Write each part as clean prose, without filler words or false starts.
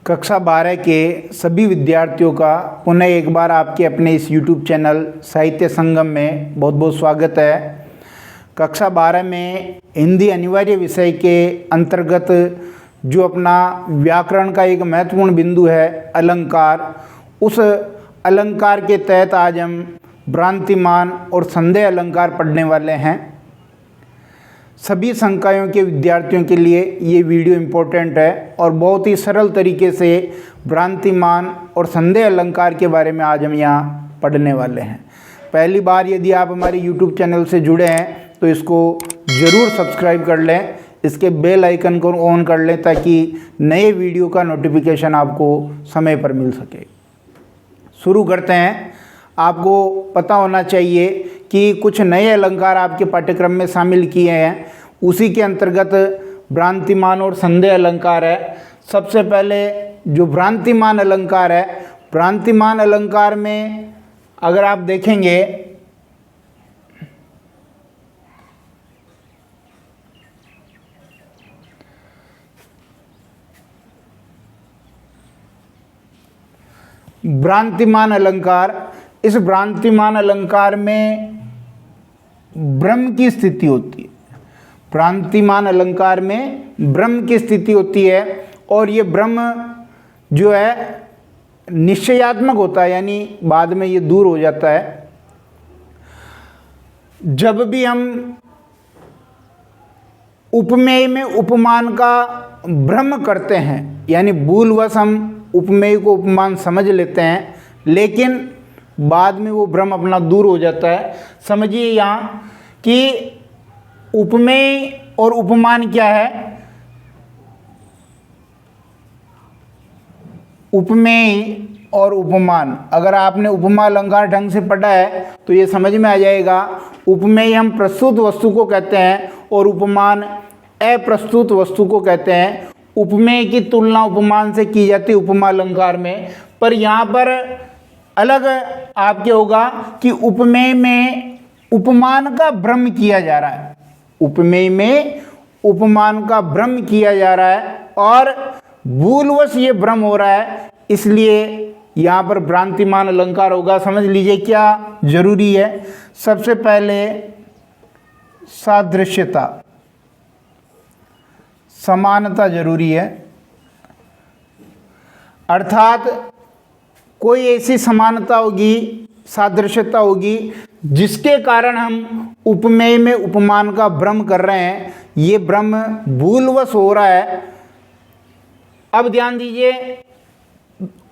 कक्षा 12 के सभी विद्यार्थियों का पुनः एक बार आपके अपने इस YouTube चैनल साहित्य संगम में बहुत बहुत स्वागत है। कक्षा 12 में हिंदी अनिवार्य विषय के अंतर्गत जो अपना व्याकरण का एक महत्वपूर्ण बिंदु है अलंकार, उस अलंकार के तहत आज हम भ्रांतिमान और संदेह अलंकार पढ़ने वाले हैं। सभी संकायों के विद्यार्थियों के लिए ये वीडियो इम्पोर्टेंट है और बहुत ही सरल तरीके से भ्रांतिमान और संदेह अलंकार के बारे में आज हम यहाँ पढ़ने वाले हैं। पहली बार यदि आप हमारे YouTube चैनल से जुड़े हैं तो इसको ज़रूर सब्सक्राइब कर लें, इसके बेल आइकन को ऑन कर लें ताकि नए वीडियो का नोटिफिकेशन आपको समय पर मिल सके। शुरू करते हैं। आपको पता होना चाहिए कि कुछ नए अलंकार आपके पाठ्यक्रम में शामिल किए हैं, उसी के अंतर्गत भ्रांतिमान और संदेह अलंकार है। सबसे पहले जो भ्रांतिमान अलंकार है, भ्रांतिमान अलंकार में अगर आप देखेंगे भ्रांतिमान अलंकार, इस भ्रांतिमान अलंकार में ब्रह्म की स्थिति होती है। भ्रांतिमान अलंकार में ब्रह्म की स्थिति होती है और ये ब्रह्म जो है निश्चयात्मक होता है, यानी बाद में ये दूर हो जाता है। जब भी हम उपमेय में उपमान का भ्रम करते हैं, यानी भूलवश हम उपमेय को उपमान समझ लेते हैं, लेकिन बाद में वो भ्रम अपना दूर हो जाता है। समझिए यहाँ कि उपमेय और उपमान क्या है। उपमेय और उपमान, अगर आपने उपमा अलंकार ढंग से पढ़ा है तो ये समझ में आ जाएगा। उपमेय हम प्रस्तुत वस्तु को कहते हैं और उपमान अप्रस्तुत वस्तु को कहते हैं। उपमेय की तुलना उपमान से की जाती है उपमा अलंकार में, पर यहाँ पर अलग आपके होगा कि उपमेय में उपमान का भ्रम किया जा रहा है। उपमेय में उपमान का भ्रम किया जा रहा है और भूलवश ये भ्रम हो रहा है, इसलिए यहाँ पर भ्रांतिमान अलंकार होगा। समझ लीजिए क्या जरूरी है। सबसे पहले सादृश्यता, समानता जरूरी है, अर्थात कोई ऐसी समानता होगी, सादृश्यता होगी जिसके कारण हम उपमेय में उपमान का भ्रम कर रहे हैं। ये भ्रम भूलवश हो रहा है। अब ध्यान दीजिए,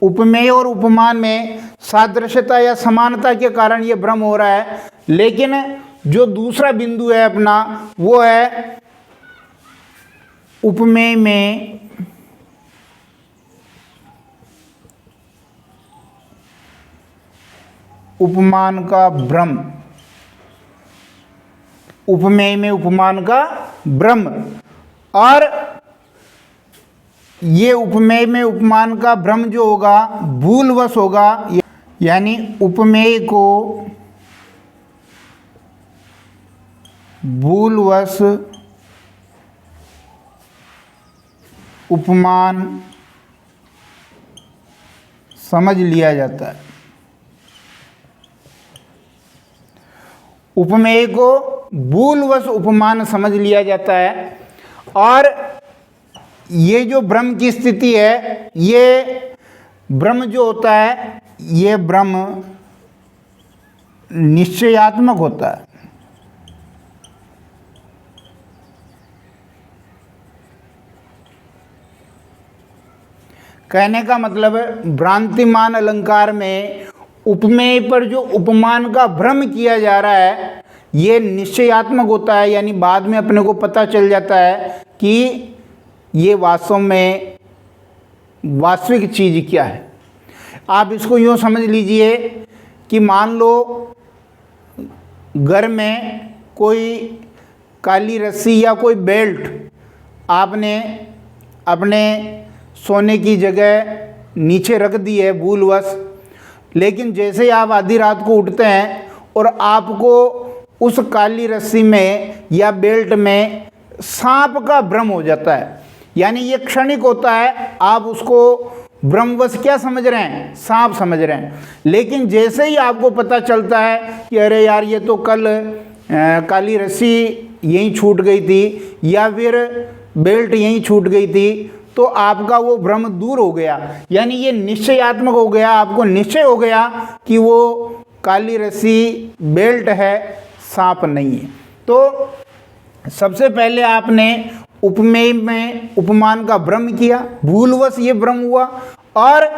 उपमेय और उपमान में सादृश्यता या समानता के कारण ये भ्रम हो रहा है, लेकिन जो दूसरा बिंदु है अपना वो है उपमेय में उपमान का भ्रम। उपमेय में उपमान का भ्रम, और ये उपमेय में उपमान का भ्रम जो होगा भूलवश होगा, यानी उपमेय को भूलवश उपमान समझ लिया जाता है। उपमेय को भूलवश उपमान समझ लिया जाता है और ये जो भ्रम की स्थिति है, ये भ्रम जो होता है, ये भ्रम निश्चयात्मक होता है। कहने का मतलब है भ्रांतिमान अलंकार में उपमेय पर जो उपमान का भ्रम किया जा रहा है ये निश्चयात्मक होता है, यानी बाद में अपने को पता चल जाता है कि ये वास्तव में वास्तविक चीज़ क्या है। आप इसको यूँ समझ लीजिए कि मान लो घर में कोई काली रस्सी या कोई बेल्ट आपने अपने सोने की जगह नीचे रख दी है भूलवश, लेकिन जैसे ही आप आधी रात को उठते हैं और आपको उस काली रस्सी में या बेल्ट में सांप का भ्रम हो जाता है, यानी ये क्षणिक होता है। आप उसको ब्रह्मवश क्या समझ रहे हैं, सांप समझ रहे हैं। लेकिन जैसे ही आपको पता चलता है कि अरे यार ये तो कल काली रस्सी यहीं छूट गई थी या फिर बेल्ट यहीं छूट गई थी, तो आपका वो भ्रम दूर हो गया, यानी ये निश्चयात्मक हो गया, आपको निश्चय हो गया कि वो काली रस्सी बेल्ट है, सांप नहीं है। तो सबसे पहले आपने उपमेय में उपमान का भ्रम किया, भूलवश ये भ्रम हुआ, और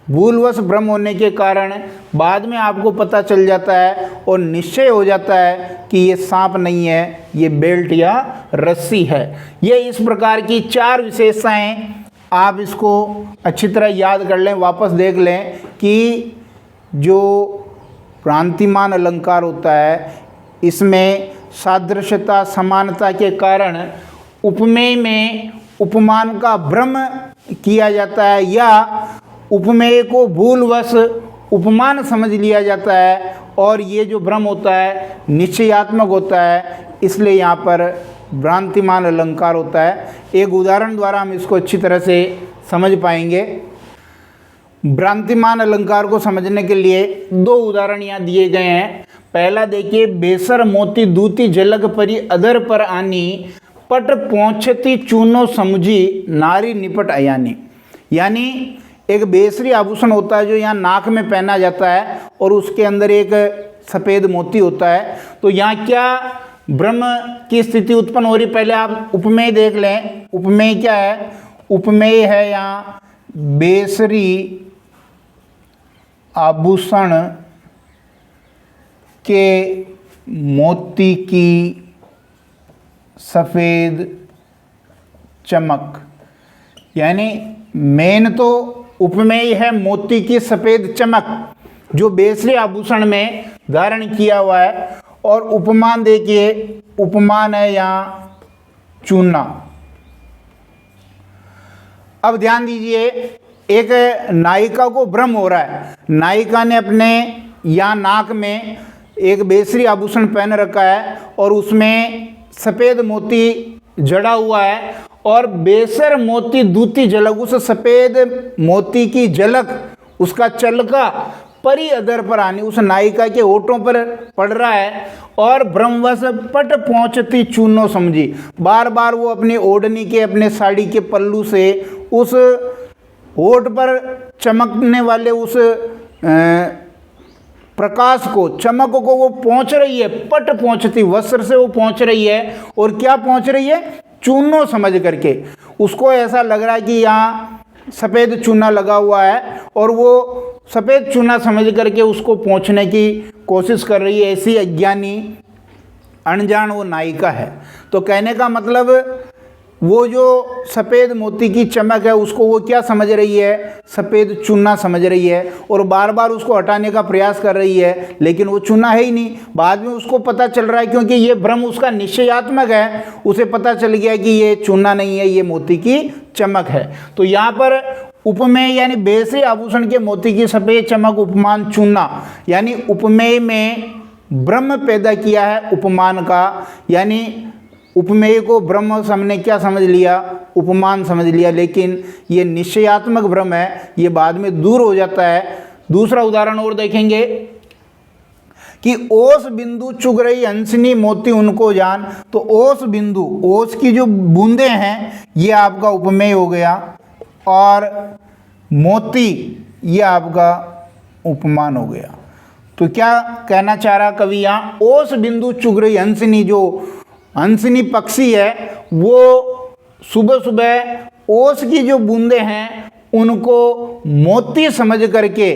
भूलवश भ्रम होने के कारण बाद में आपको पता चल जाता है और निश्चय हो जाता है कि ये सांप नहीं है, ये बेल्ट या रस्सी है। ये इस प्रकार की 4 विशेषताएं, आप इसको अच्छी तरह याद कर लें, वापस देख लें कि जो भ्रांतिमान अलंकार होता है इसमें सादृश्यता समानता के कारण उपमेय में उपमान का भ्रम किया जाता है या उपमेय को भूलवश उपमान समझ लिया जाता है, और ये जो भ्रम होता है निश्चयात्मक होता है, इसलिए यहाँ पर भ्रांतिमान अलंकार होता है। एक उदाहरण द्वारा हम इसको अच्छी तरह से समझ पाएंगे। भ्रांतिमान अलंकार को समझने के लिए 2 उदाहरण यहाँ दिए गए हैं। पहला देखिए, बेसर मोती दूती झलक परी अधर पर आनी, पट पहुँचती चूनो समझी नारी निपट अयानी। यानी एक बेसरी आभूषण होता है जो यहाँ नाक में पहना जाता है और उसके अंदर एक सफ़ेद मोती होता है। तो यहाँ क्या भ्रम की स्थिति उत्पन्न हो रही, पहले आप उपमेय देख लें। उपमेय क्या है, उपमेय है यहाँ बेसरी आभूषण के मोती की सफ़ेद चमक, यानी मेन तो उपमेय है मोती की सफ़ेद चमक जो बेसरी आभूषण में धारण किया हुआ है, और उपमान देखिए, उपमान है यहाँ चूना। अब ध्यान दीजिए, एक नायिका को भ्रम हो रहा है, नायिका ने अपने यहाँ नाक में एक बेसरी आभूषण पहन रखा है और उसमें सफ़ेद मोती जड़ा हुआ है, और बेसर मोती दूती झलक, उस सफ़ेद मोती की झलक, उसका चलका परी अधर पर आनी, उस नायिका के होठों पर पड़ रहा है, और ब्रह्मवश पट पहुँचती चूनो समझी। बार बार वो अपनी ओढ़नी के, अपने साड़ी के पल्लू से उस होठ पर चमकने वाले उस प्रकाश को, चमक को वो पहुँच रही है, पट पहुँचती, वस्त्र से वो पहुँच रही है, और क्या पहुँच रही है, चूनो समझ करके। उसको ऐसा लग रहा है कि यहाँ सफ़ेद चूना लगा हुआ है, और वो सफ़ेद चूना समझ करके उसको पहुँचने की कोशिश कर रही है। ऐसी अज्ञानी अनजान वो नायिका है। तो कहने का मतलब, वो जो सफ़ेद मोती की चमक है उसको वो क्या समझ रही है, सफ़ेद चूना समझ रही है, और बार बार उसको हटाने का प्रयास कर रही है, लेकिन वो चूना है ही नहीं। बाद में उसको पता चल रहा है, क्योंकि ये भ्रम उसका निश्चयात्मक है, उसे पता चल गया कि ये चूना नहीं है, ये मोती की चमक है। तो यहाँ पर उपमेय यानी बेसरी आभूषण के मोती की सफ़ेद चमक, उपमान चूना, यानी उपमेय में भ्रम पैदा किया है उपमान का, यानी उपमेय को ब्रह्म हमने क्या समझ लिया, उपमान समझ लिया, लेकिन ये निश्चयात्मक भ्रम है, ये बाद में दूर हो जाता है। दूसरा उदाहरण और देखेंगे कि ओस बिंदु चुग रही हंसनी मोती उनको जान। तो ओस बिंदु, ओस की जो बूंदें हैं ये आपका उपमेय हो गया, और मोती ये आपका उपमान हो गया। तो क्या कहना चाह रहा कवि यहाँ, ओस बिंदु चुग रही हंसनी, जो हंसनी पक्षी है वो सुबह सुबह ओस की जो बूंदें हैं उनको मोती समझ करके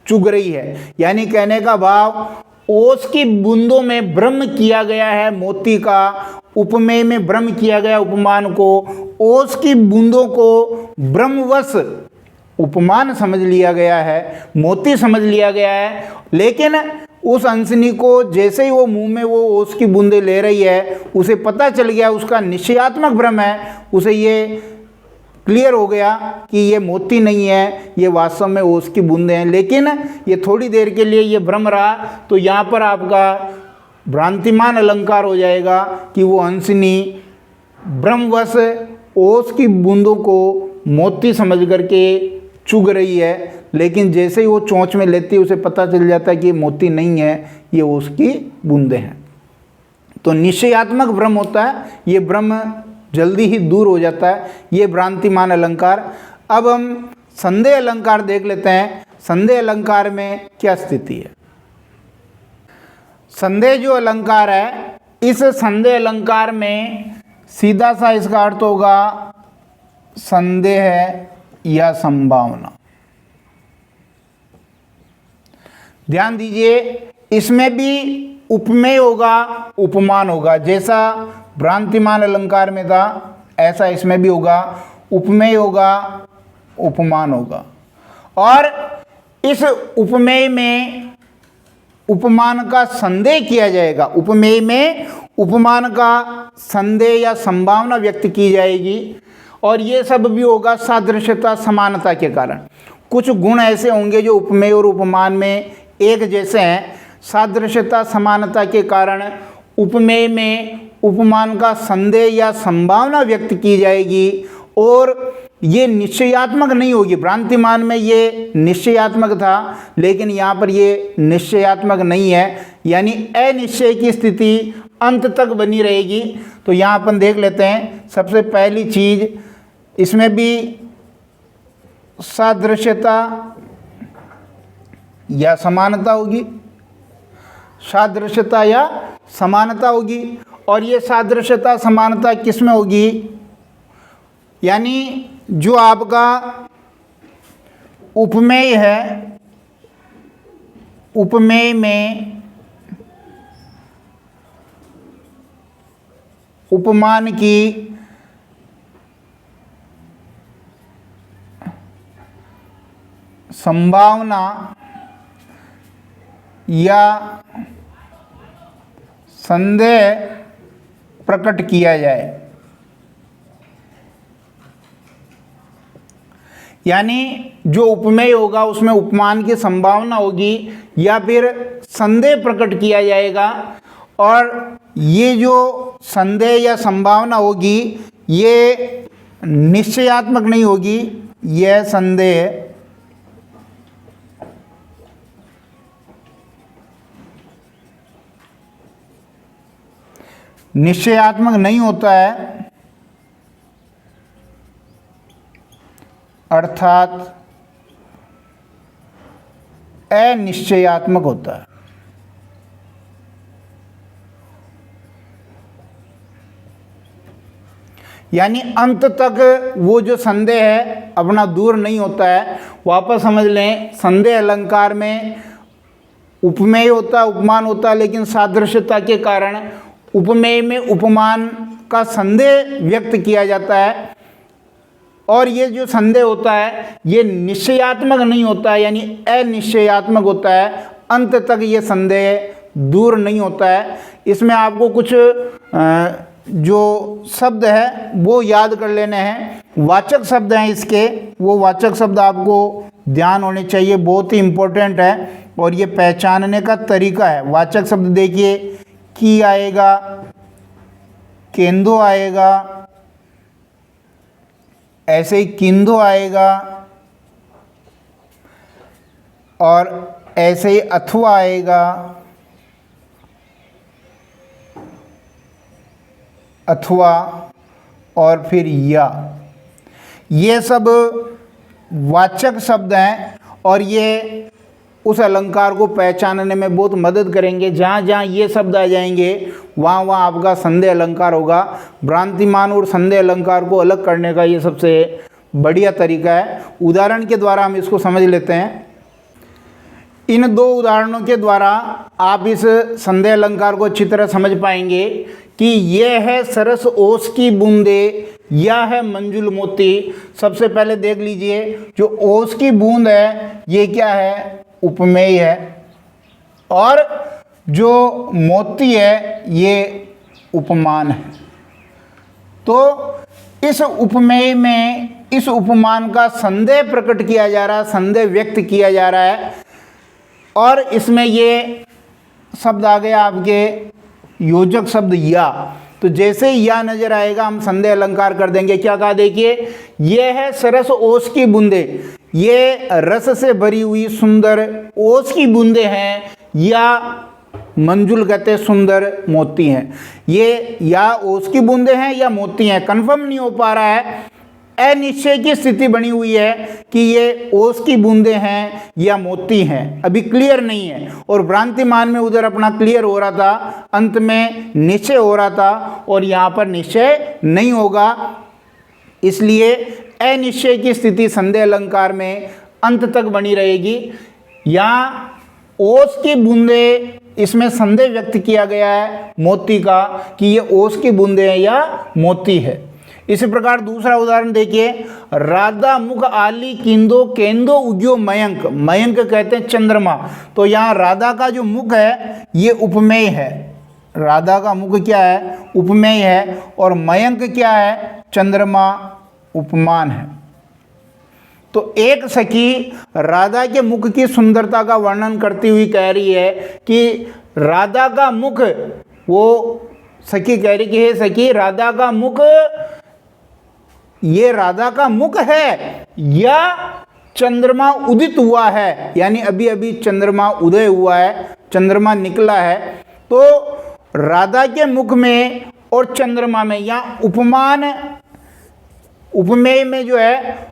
चुग रही है। यानी कहने का भाव, ओस की बूंदों में भ्रम किया गया है मोती का, उपमेय में भ्रम किया गया उपमान को, ओस की बूंदों को ब्रह्मवश उपमान समझ लिया गया है, मोती समझ लिया गया है। लेकिन उस हंसनी को जैसे ही वो मुंह में वो ओस की बूंदें ले रही है, उसे पता चल गया, उसका निश्चयात्मक भ्रम है, उसे ये क्लियर हो गया कि ये मोती नहीं है, ये वास्तव में ओस की बूंदें हैं। लेकिन ये थोड़ी देर के लिए ये भ्रम रहा, तो यहाँ पर आपका भ्रांतिमान अलंकार हो जाएगा कि वो हंसनी ब्रह्मवश ओस की बूंदों को मोती समझ करके चुग रही है, लेकिन जैसे ही वो चोंच में लेती है उसे पता चल जाता है कि ये मोती नहीं है, ये उसकी बूंदें हैं। तो निश्चयात्मक भ्रम होता है, ये भ्रम जल्दी ही दूर हो जाता है, ये भ्रांतिमान अलंकार। अब हम संदेह अलंकार देख लेते हैं। संदेह अलंकार में क्या स्थिति है। संदेह जो अलंकार है, इस संदेह अलंकार में सीधा सा इसका अर्थ होगा संदेह या संभावना। ध्यान दीजिए, इसमें भी उपमेय होगा, उपमान होगा। जैसा भ्रांतिमान अलंकार में था ऐसा इसमें भी होगा, उपमेय होगा, उपमान होगा। और इस उपमेय में उपमान का संदेह किया जाएगा। उपमेय में उपमान का संदेह या संभावना व्यक्त की जाएगी। और ये सब भी होगा सादृश्यता समानता के कारण। कुछ गुण ऐसे होंगे जो उपमेय और उपमान में एक जैसे हैं। सादृश्यता समानता के कारण उपमेय में उपमान का संदेह या संभावना व्यक्त की जाएगी और ये निश्चयात्मक नहीं होगी। भ्रांतिमान में ये निश्चयात्मक था, लेकिन यहाँ पर ये निश्चयात्मक नहीं है, यानी अनिश्चय की स्थिति अंत तक बनी रहेगी। तो यहाँ अपन देख लेते हैं। सबसे पहली चीज़, इसमें भी सादृश्यता या समानता होगी, सादृश्यता या समानता होगी। और ये सादृश्यता समानता किस में होगी, यानी जो आपका उपमेय है, उपमेय में उपमान की संभावना या संदेह प्रकट किया जाए, यानी जो उपमेय होगा उसमें उपमान की संभावना होगी या फिर संदेह प्रकट किया जाएगा। और ये जो संदेह या संभावना होगी ये निश्चयात्मक नहीं होगी। यह संदेह निश्चयात्मक नहीं होता है, अर्थात अनिश्चयात्मक होता है। यानी अंत तक वो जो संदेह है अपना दूर नहीं होता है। वापस समझ लें, संदेह अलंकार में उपमेय होता है, उपमान होता है, लेकिन सादृश्यता के कारण उपमेय में उपमान का संदेह व्यक्त किया जाता है। और ये जो संदेह होता है ये निश्चयात्मक नहीं होता है, यानी अनिश्चयात्मक होता है। अंत तक ये संदेह दूर नहीं होता है। इसमें आपको कुछ जो शब्द है वो याद कर लेने हैं। वाचक शब्द हैं इसके, वो वाचक शब्द आपको ध्यान होने चाहिए, बहुत ही इम्पोर्टेंट है और ये पहचानने का तरीका है। वाचक शब्द देखिए, की आएगा, केंदो आएगा, ऐसे ही किंदो आएगा, और ऐसे ही अथवा आएगा, अथवा, और फिर या। ये सब वाचक शब्द हैं और ये उस अलंकार को पहचानने में बहुत मदद करेंगे। जहाँ जहाँ ये शब्द आ जाएंगे वहाँ वहाँ आपका संदेह अलंकार होगा। भ्रांतिमान और संदेह अलंकार को अलग करने का ये सबसे बढ़िया तरीका है। उदाहरण के द्वारा हम इसको समझ लेते हैं। इन दो उदाहरणों के द्वारा आप इस संदेह अलंकार को अच्छी तरह समझ पाएंगे कि यह है सरस ओस की बूंदे, यह है मंजुल मोती। सबसे पहले देख लीजिए, जो ओस की बूंद है ये क्या है, उपमेय है, और जो मोती है ये उपमान है। तो इस उपमेय में इस उपमान का संदेह प्रकट किया जा रहा है, संदेह व्यक्त किया जा रहा है। और इसमें ये शब्द आ गया आपके योजक शब्द या। तो जैसे ही या नजर आएगा हम संदेह अलंकार कर देंगे। क्या कहा देखिए, यह है सरस ओस की बूंदे, ये रस से भरी हुई सुंदर ओस की बूंदे हैं, या मंजुल कहते हैं सुंदर मोती हैं। ये या ओस की बूंदे हैं या मोती हैं, कंफर्म नहीं हो पा रहा है। अनिश्चय की स्थिति बनी हुई है कि ये ओस की बूंदे हैं या मोती हैं, अभी क्लियर नहीं है। और भ्रांतिमान में उधर अपना क्लियर हो रहा था, अंत में निश्चय हो रहा था, और यहाँ पर निश्चय नहीं होगा। इसलिए अनिश्चय की स्थिति संदेह अलंकार में अंत तक बनी रहेगी। यहाँ ओस की बूंदे, इसमें संदेह व्यक्त किया गया है मोती का कि ये ओस की बूंदे हैं या मोती है। इसी प्रकार दूसरा उदाहरण देखिए, राधा मुख आली किंदो केंदो उग्यो मयंक, मयंक कहते हैं चंद्रमा। तो यहाँ राधा का जो मुख है ये उपमेय है, राधा का मुख क्या है, उपमेय है, और मयंक क्या है, चंद्रमा उपमान है। तो एक सखी राधा के मुख की सुंदरता का वर्णन करती हुई कह रही है कि राधा का मुख, वो सखी कह रही कि हे सखी, राधा का मुख, ये राधा का मुख है या चंद्रमा उदित हुआ है, यानी अभी अभी चंद्रमा उदय हुआ है, चंद्रमा निकला है। तो राधा के मुख में और चंद्रमा में, या उपमान, उपमेय में जो है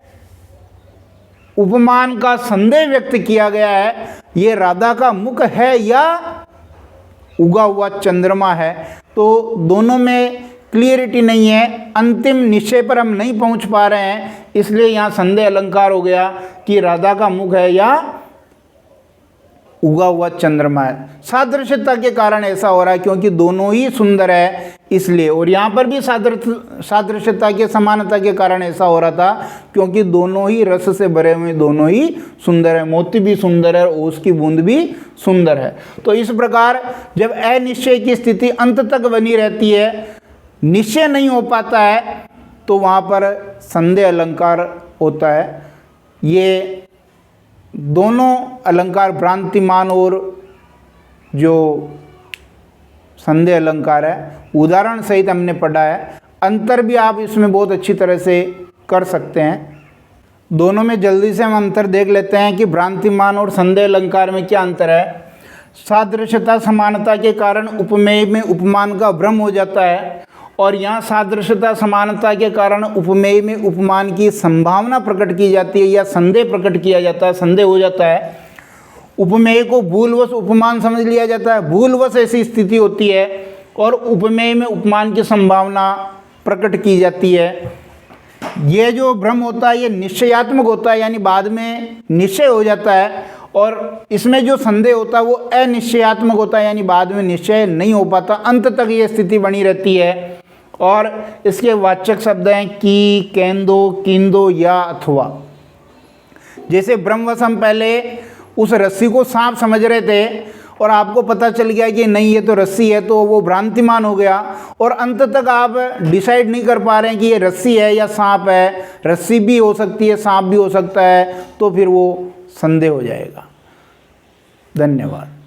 उपमान का संदेह व्यक्त किया गया है, ये राधा का मुख है या उगा हुआ चंद्रमा है। तो दोनों में क्लियरिटी नहीं है, अंतिम निश्चय पर हम नहीं पहुंच पा रहे हैं, इसलिए यहाँ संदेह अलंकार हो गया कि राधा का मुख है या उगा हुआ चंद्रमा है। सादृश्यता के कारण ऐसा हो रहा है क्योंकि दोनों ही सुंदर है इसलिए, और यहाँ पर भी सादृश्यता के, समानता के कारण ऐसा हो रहा था क्योंकि दोनों ही रस से भरे हुए, दोनों ही सुंदर है, मोती भी सुंदर है और ओस की बूंद भी सुंदर है। तो इस प्रकार जब अनिश्चय की स्थिति अंत तक बनी रहती है, निश्चय नहीं हो पाता है, तो वहाँ पर संदेह अलंकार होता है। ये दोनों अलंकार, भ्रांतिमान और जो संदेह अलंकार है, उदाहरण सहित हमने पढ़ा है। अंतर भी आप इसमें बहुत अच्छी तरह से कर सकते हैं। दोनों में जल्दी से हम अंतर देख लेते हैं कि भ्रांतिमान और संदेह अलंकार में क्या अंतर है। सादृश्यता समानता के कारण उपमेय में उपमान का भ्रम हो जाता है, और यहाँ सादृश्यता समानता के कारण उपमेय में उपमान की संभावना प्रकट की जाती है या संदेह प्रकट किया जाता है, संदेह हो जाता है। उपमेय को भूलवश उपमान समझ लिया जाता है, भूलवश ऐसी स्थिति होती है, और उपमेय में उपमान की संभावना प्रकट की जाती है। ये जो भ्रम होता है ये निश्चयात्मक होता है, यानी बाद में निश्चय हो जाता है, और इसमें जो संदेह होता है वो अनिश्चयात्मक होता है, यानी बाद में निश्चय नहीं हो पाता, अंत तक ये स्थिति बनी रहती है। और इसके वाचक शब्द हैं की, केंदो, किंदो या अथवा। जैसे ब्रह्मवश हम पहले उस रस्सी को सांप समझ रहे थे और आपको पता चल गया कि नहीं ये तो रस्सी है, तो वो भ्रांतिमान हो गया, और अंत तक आप डिसाइड नहीं कर पा रहे हैं कि ये रस्सी है या सांप है, रस्सी भी हो सकती है, सांप भी हो सकता है, तो फिर वो संदेह हो जाएगा। धन्यवाद।